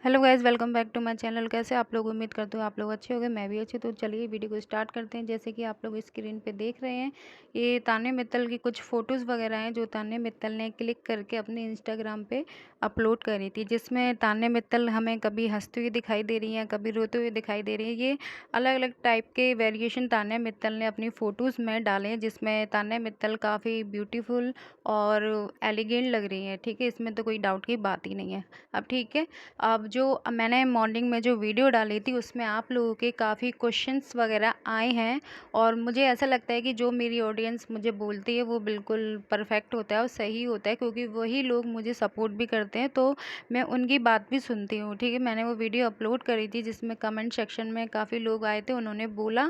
Hello guys, welcome back to my channel. कैसे आप लोग? उम्मीद करते हो आप लोग अच्छे होंगे, मैं भी अच्छी। तो चलिए वीडियो को स्टार्ट करते हैं। जैसे कि आप लोग स्क्रीन पे देख रहे हैं, ये तान्या मित्तल की कुछ फ़ोटोज़ वगैरह हैं जो तान्या मित्तल ने क्लिक करके अपने इंस्टाग्राम पे अपलोड करी थी, जिसमें तान्या मित्तल हमें कभी हंसती हुई दिखाई दे रही हैं, कभी रोते हुए दिखाई दे रही हैं। ये अलग अलग टाइप के वेरिएशन तान्या मित्तल ने अपनी फ़ोटोज़ में डाले हैं, जिसमें तान्या मित्तल काफ़ी ब्यूटीफुल और एलिगेंट लग रही है। ठीक है, इसमें तो कोई डाउट की बात ही नहीं है। अब ठीक है, अब जो मैंने मॉर्निंग में जो वीडियो डाली थी उसमें आप लोगों के काफ़ी क्वेश्चंस वगैरह आए हैं, और मुझे ऐसा लगता है कि जो मेरी ऑडियंस मुझे बोलती है वो बिल्कुल परफेक्ट होता है और सही होता है, क्योंकि वही लोग मुझे सपोर्ट भी करते हैं, तो मैं उनकी बात भी सुनती हूँ। ठीक है, मैंने वो वीडियो अपलोड करी थी जिसमें कमेंट सेक्शन में काफ़ी लोग आए थे, उन्होंने बोला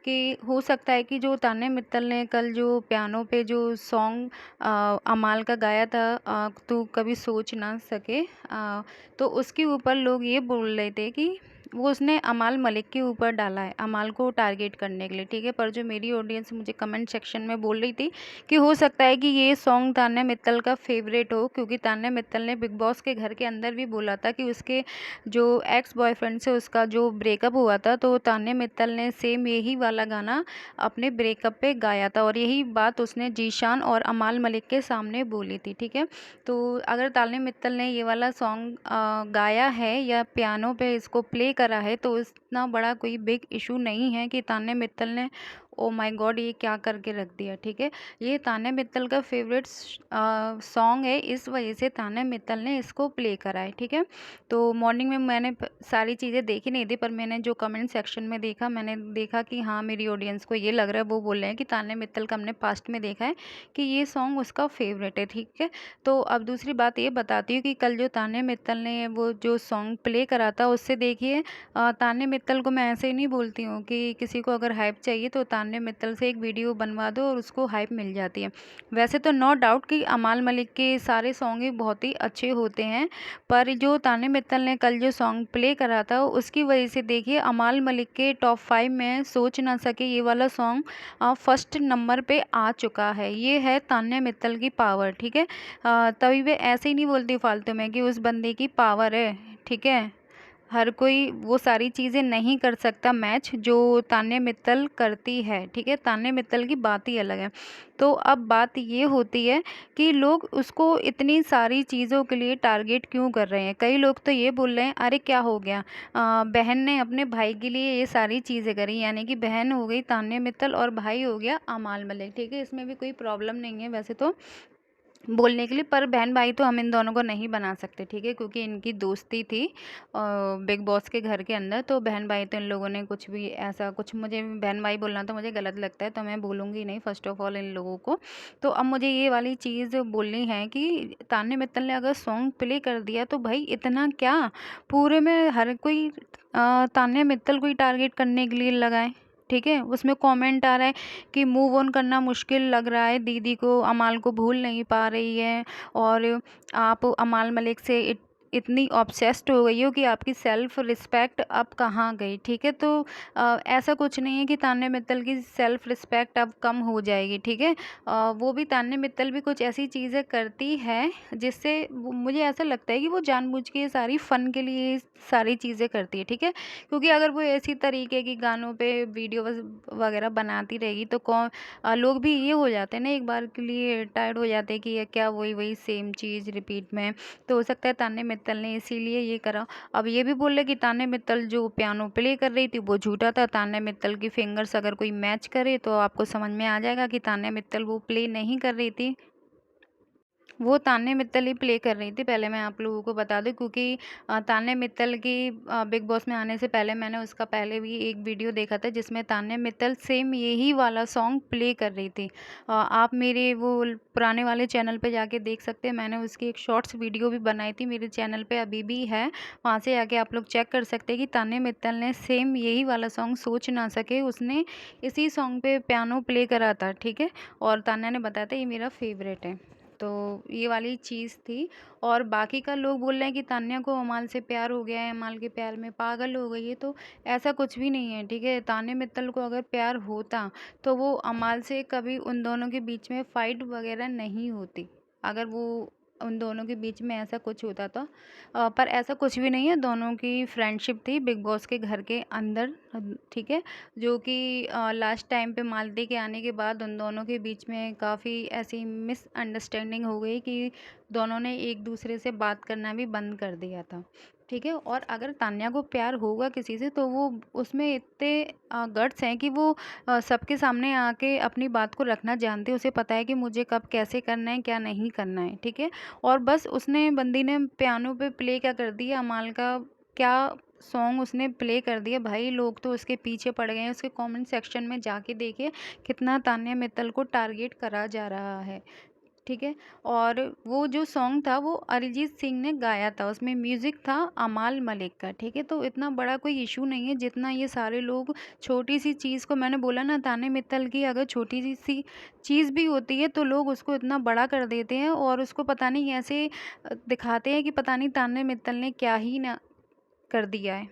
कि हो सकता है कि जो तान्या मित्तल ने कल जो पियानो पे जो सॉन्ग अमाल का गाया था, तू कभी सोच ना सके, तो उसके ऊपर लोग ये बोल रहे थे कि वो उसने अमाल मलिक के ऊपर डाला है, अमाल को टारगेट करने के लिए। ठीक है, पर जो मेरी ऑडियंस मुझे कमेंट सेक्शन में बोल रही थी कि हो सकता है कि ये सॉन्ग तान्या मित्तल का फेवरेट हो, क्योंकि तान्या मित्तल ने बिग बॉस के घर के अंदर भी बोला था कि उसके जो एक्स बॉयफ्रेंड से उसका जो ब्रेकअप हुआ था, तो तान्या मित्तल ने सेम यही वाला गाना अपने ब्रेकअप पे गाया था, और यही बात उसने जीशान और अमाल मलिक के सामने बोली थी। ठीक है, तो अगर तान्या मित्तल ने ये वाला सॉन्ग गाया है या पियानो पे इसको प्ले करा है, तो इतना बड़ा कोई बिग इशू नहीं है कि तान्या मित्तल ने ओ माय गॉड ये क्या करके रख दिया। ठीक है, ये तान्या मित्तल का फेवरेट सॉन्ग है, इस वजह से तान्या मित्तल ने इसको प्ले करा है। ठीक है, तो मॉर्निंग में मैंने सारी चीज़ें देखी नहीं थी, पर मैंने जो कमेंट सेक्शन में देखा, मैंने देखा कि हाँ, मेरी ऑडियंस को ये लग रहा है, वो बोल रहे हैं कि तान्या मित्तल का हमने पास्ट में देखा है कि ये सॉन्ग उसका फेवरेट है। ठीक है, तो अब दूसरी बात ये बताती हूँ कि कल जो तान्या मित्तल ने वो जो सॉन्ग प्ले करा था, उससे देखिए तान्या मित्तल को मैं ऐसे ही नहीं बोलती हूँ कि किसी को अगर हाइप चाहिए तो तान्या मित्तल से एक वीडियो बनवा दो और उसको हाइप मिल जाती है। वैसे तो नो डाउट कि अमाल मलिक के सारे सॉन्ग ही बहुत ही अच्छे होते हैं, पर जो तान्या मित्तल ने कल जो सॉन्ग प्ले करा था उसकी वजह से देखिए अमाल मलिक के टॉप 5 में सोच ना सके ये वाला सॉन्ग फर्स्ट नंबर पे आ चुका है। ये है तान्या मित्तल की पावर। ठीक है, तभी वे ऐसे ही नहीं बोलती फालतू में कि उस बंदे की पावर है। ठीक है, हर कोई वो सारी चीज़ें नहीं कर सकता मैच जो तान्या मित्तल करती है। ठीक है, तान्या मित्तल की बात ही अलग है। तो अब बात ये होती है कि लोग उसको इतनी सारी चीज़ों के लिए टारगेट क्यों कर रहे हैं। कई लोग तो ये बोल रहे हैं अरे क्या हो गया, बहन ने अपने भाई के लिए ये सारी चीज़ें करी, यानी कि बहन हो गई तान्या मित्तल और भाई हो गया अमाल मलिक। ठीक है, इसमें भी कोई प्रॉब्लम नहीं है वैसे तो बोलने के लिए, पर बहन भाई तो हम इन दोनों को नहीं बना सकते। ठीक है, क्योंकि इनकी दोस्ती थी बिग बॉस के घर के अंदर, तो बहन भाई तो इन लोगों ने कुछ भी ऐसा कुछ, मुझे बहन भाई बोलना तो मुझे गलत लगता है, तो मैं बोलूँगी नहीं फर्स्ट ऑफ ऑल इन लोगों को। तो अब मुझे ये वाली चीज़ बोलनी है कि तान्या मित्तल ने अगर सॉन्ग प्ले कर दिया तो भाई इतना क्या, पूरे में हर कोई तान्या मित्तल को ही टारगेट करने के लिए लगाए। ठीक है, उसमें कमेंट आ रहा है कि मूव ऑन करना मुश्किल लग रहा है दीदी को, अमाल को भूल नहीं पा रही है, और आप अमाल मलिक से इतनी ऑब्सेस्ड हो गई हो कि आपकी सेल्फ रिस्पेक्ट अब कहाँ गई। ठीक है, तो ऐसा कुछ नहीं है कि तान्या मित्तल की सेल्फ रिस्पेक्ट अब कम हो जाएगी। ठीक है, वो भी तान्या मित्तल भी कुछ ऐसी चीज़ें करती है जिससे मुझे ऐसा लगता है कि वो जानबूझ के ये सारी फ़न के लिए ये सारी चीज़ें करती है। ठीक है, क्योंकि अगर वो ऐसी तरीके की गानों पे वीडियो वगैरह बनाती रहेगी तो लोग भी ये हो जाते हैं ना, एक बार के लिए टायर्ड हो जाते हैं कि ये क्या वही वही सेम चीज़ रिपीट में। तो हो सकता है तान्या मित्तल ने इसीलिए ये करा। अब ये भी बोल रहे कि तान्या मित्तल जो पियानो प्ले कर रही थी वो झूठा था, तान्या मित्तल की फिंगर्स अगर कोई मैच करे तो आपको समझ में आ जाएगा कि तान्या मित्तल वो प्ले नहीं कर रही थी, वो तान्या मित्तल ही प्ले कर रही थी। पहले मैं आप लोगों को बता दूं, क्योंकि तान्या मित्तल की बिग बॉस में आने से पहले मैंने उसका पहले भी एक वीडियो देखा था जिसमें तान्या मित्तल सेम यही वाला सॉन्ग प्ले कर रही थी। आप मेरे वो पुराने वाले चैनल पे जाके देख सकते हैं, मैंने उसकी एक शॉर्ट्स वीडियो भी बनाई थी, मेरे चैनल पे अभी भी है, वहाँ से जाके आप लोग चेक कर सकते हैं कि तान्या मित्तल ने सेम यही वाला सॉन्ग सोच ना सके, उसने इसी सॉन्ग पे पियानो प्ले करा था। ठीक है, और तान्या ने बताया था ये मेरा फेवरेट है। तो ये वाली चीज़ थी, और बाकी का लोग बोल रहे हैं कि तान्या को अमाल से प्यार हो गया है, अमाल के प्यार में पागल हो गई है, तो ऐसा कुछ भी नहीं है। ठीक है, तान्या मित्तल को अगर प्यार होता तो वो अमाल से कभी उन दोनों के बीच में फ़ाइट वगैरह नहीं होती। अगर वो उन दोनों के बीच में ऐसा कुछ होता था। पर ऐसा कुछ भी नहीं है, दोनों की फ्रेंडशिप थी बिग बॉस के घर के अंदर, ठीक है? जो कि लास्ट टाइम पे मालती के आने के बाद उन दोनों के बीच में काफ़ी ऐसी मिसअंडरस्टैंडिंग हो गई कि दोनों ने एक दूसरे से बात करना भी बंद कर दिया था, ठीक है? और अगर तान्या को प्यार होगा किसी से तो वो उसमें इतने गट्स हैं कि वो सबके सामने आके अपनी बात को रखना जानती है। उसे पता है कि मुझे कब कैसे करना है, क्या नहीं करना है, ठीक है? और बस उसने बंदी ने पियानो पे प्ले क्या कर दिया, अमाल का क्या सॉन्ग उसने प्ले कर दिया भाई, लोग तो उसके पीछे पड़ गए हैं। उसके कमेंट सेक्शन में जाके देखिए कितना तान्या मित्तल को टारगेट करा जा रहा है, ठीक है? और वो जो सॉन्ग था वो अरिजीत सिंह ने गाया था, उसमें म्यूज़िक था अमाल मलिक का, ठीक है? तो इतना बड़ा कोई इशू नहीं है जितना ये सारे लोग छोटी सी चीज़ को, मैंने बोला ना तान्या मित्तल की अगर छोटी सी चीज़ भी होती है तो लोग उसको इतना बड़ा कर देते हैं और उसको पता नहीं ऐसे दिखाते हैं कि पता नहीं तान्या मित्तल ने क्या ही ना कर दिया है,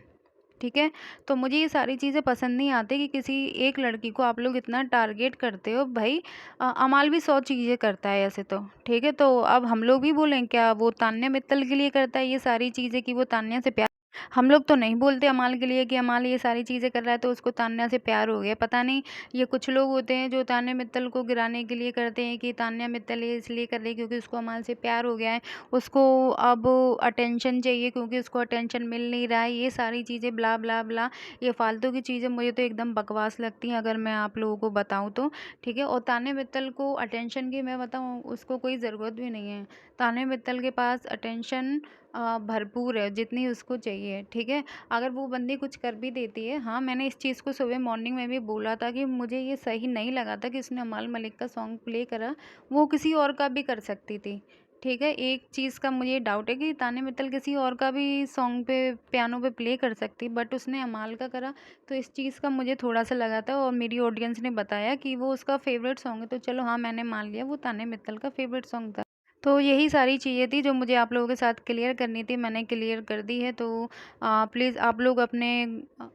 ठीक है? तो मुझे ये सारी चीज़ें पसंद नहीं आती कि किसी एक लड़की को आप लोग इतना टारगेट करते हो। भाई अमाल भी 100 चीज़ें करता है ऐसे तो, ठीक है? तो अब हम लोग भी बोलें क्या वो तान्या मित्तल के लिए करता है ये सारी चीज़ें कि वो तान्या से प्यार, हम लोग तो नहीं बोलते अमाल के लिए कि अमाल ये सारी चीज़ें कर रहा है तो उसको तान्या से प्यार हो गया। पता नहीं ये कुछ लोग होते हैं जो तान्या मित्तल को गिराने के लिए करते हैं कि तान्या मित्तल ये इसलिए कर रही है क्योंकि उसको अमाल से प्यार हो गया है, उसको अब अटेंशन चाहिए क्योंकि उसको अटेंशन मिल नहीं रहा है, ये सारी चीज़ें ब्ला ब्ला ब्ला, ये फालतू की चीज़ें मुझे तो एकदम बकवास लगती हैं अगर मैं आप लोगों को बताऊँ तो, ठीक है? और तान्या मित्तल को अटेंशन की मैं बताऊँ उसको कोई ज़रूरत भी नहीं है। तान्या मित्तल के पास अटेंशन भरपूर है जितनी उसको चाहिए, ठीक है? अगर वो बंदी कुछ कर भी देती है, हाँ, मैंने इस चीज़ को सुबह मॉर्निंग में भी बोला था कि मुझे ये सही नहीं लगा था कि उसने अमाल मलिक का सॉन्ग प्ले करा, वो किसी और का भी कर सकती थी, ठीक है? एक चीज़ का मुझे डाउट है कि तान्या मित्तल किसी और का भी सॉन्ग पे पियानो पे प्ले कर सकती, बट उसने अमाल का करा, तो इस चीज़ का मुझे थोड़ा-सा लगा था और मेरी ऑडियंस ने बताया कि वो उसका फ़ेवरेट सॉन्ग है, तो चलो हाँ, मैंने मान लिया वो तान्या मित्तल का फ़ेवरेट सॉन्ग था। तो यही सारी चीज़ें थी जो मुझे आप लोगों के साथ क्लियर करनी थी, मैंने क्लियर कर दी है। तो प्लीज़ आप लोग अपने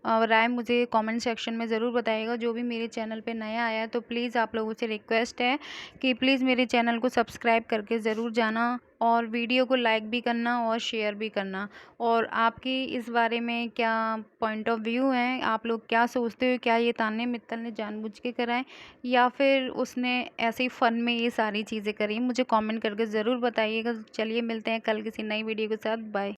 राय मुझे कमेंट सेक्शन में ज़रूर बताइएगा। जो भी मेरे चैनल पे नया आया है तो प्लीज़ आप लोगों से रिक्वेस्ट है कि प्लीज़ मेरे चैनल को सब्सक्राइब करके ज़रूर जाना और वीडियो को लाइक भी करना और शेयर भी करना। और आपकी इस बारे में क्या पॉइंट ऑफ व्यू है, आप लोग क्या सोचते हो, क्या ये तान्या मित्तल ने जानबूझ के करा है या फिर उसने ऐसे ही फ़न में ये सारी चीज़ें करी? मुझे कमेंट करके ज़रूर बताइएगा। चलिए मिलते हैं कल किसी नई वीडियो के साथ। बाय।